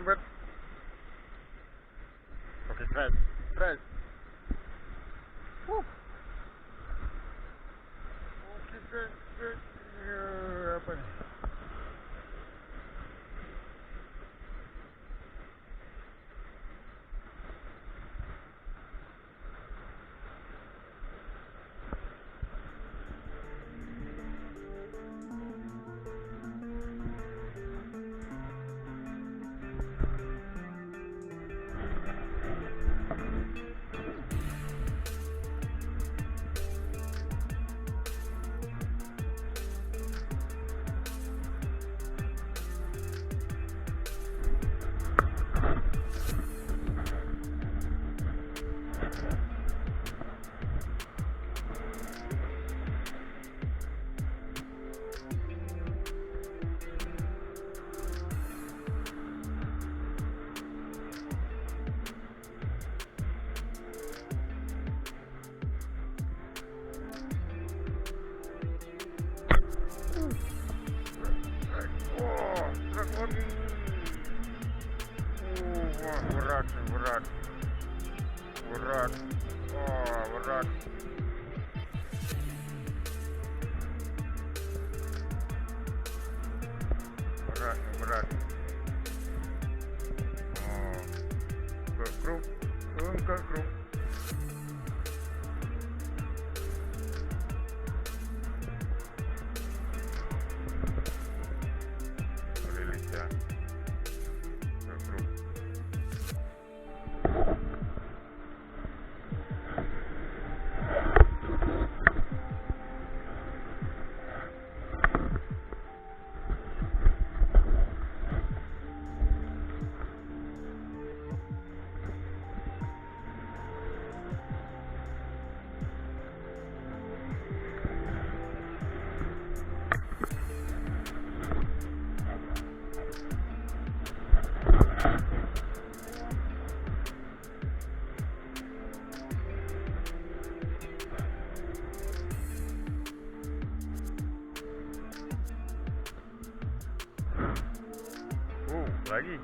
One bird. Oke, strike. Strike. Oke, strike. Strike. Apa nih? Wah, berat, berat, berat, oh berat, berat, berat, oh, ke grup, ke grup. Rilis ya, ke grup. Lagi.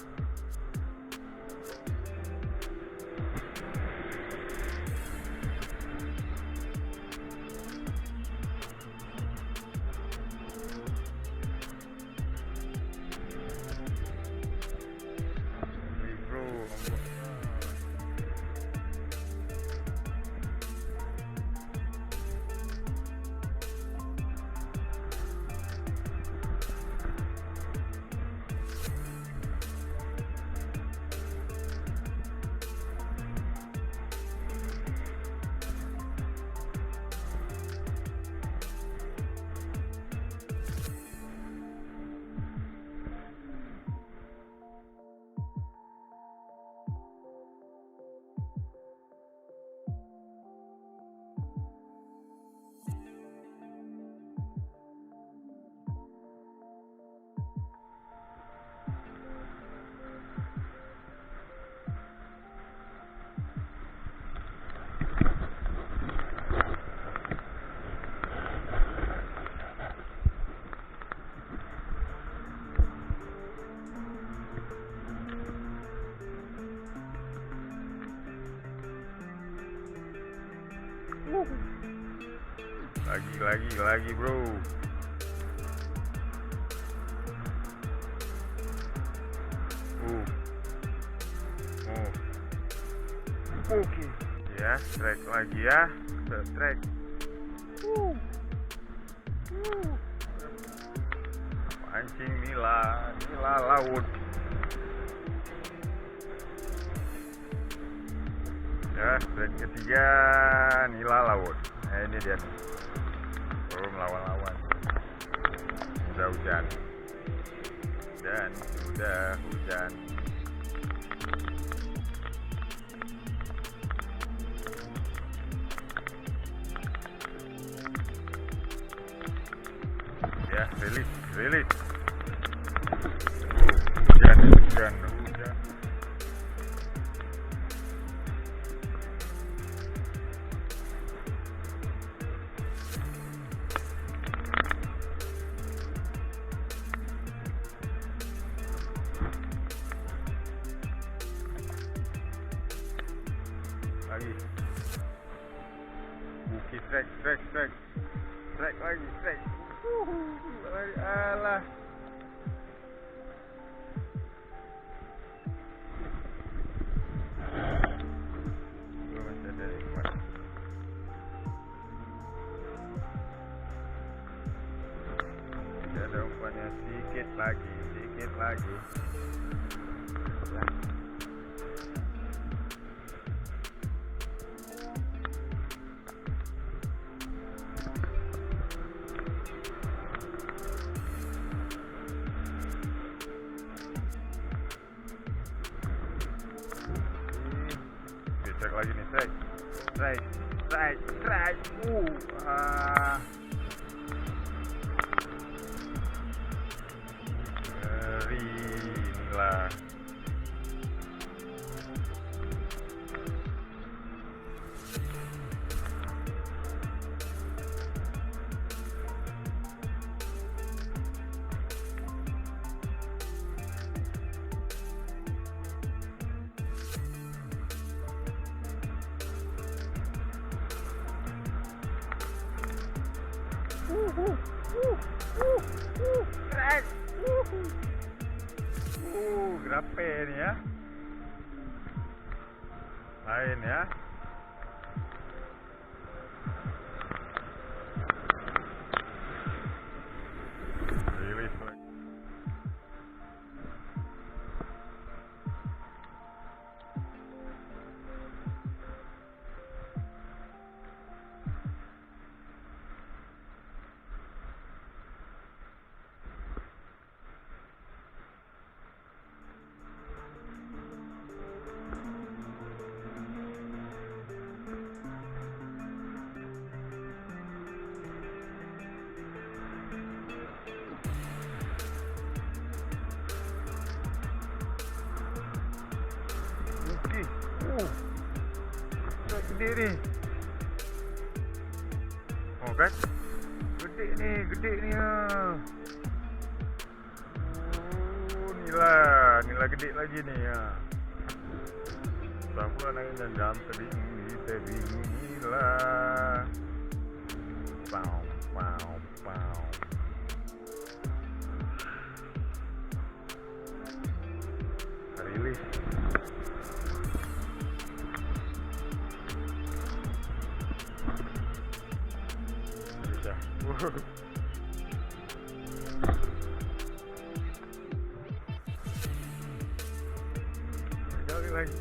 Lagi bro. Oke. Ya, strike lagi ya. Strike. Pancing nila laut. Ya, strike ketiga nila laut. Nah, ini dia nih. Belum lawan-lawan. Udah hujan. Dan udah hujan. Ya, rilis. Hujan. lagi. Oke, strike lagi, strike. Alah. Masih ada ikan. Masih ada umpannya sedikit lagi. Ya. Strike lagi nih, strike. Ngeri inilah. Strike. Grape nih ya. Lain ya. Release lagi. Gede nih. Oh kan? Gede nih ya. Nila gede lagi nih ya. Sampul naik dan jam tebing nila. Pow. Rilis. Sekali lagi.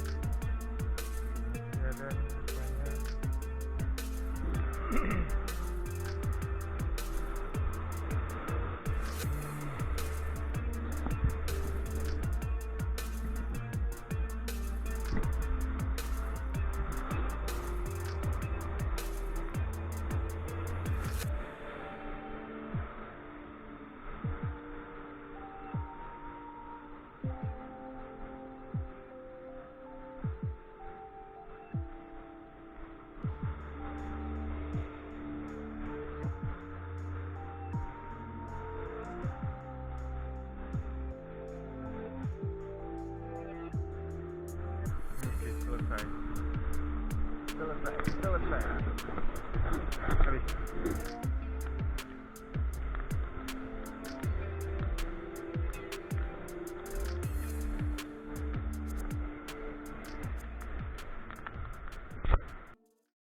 Ada banyak. Selesai.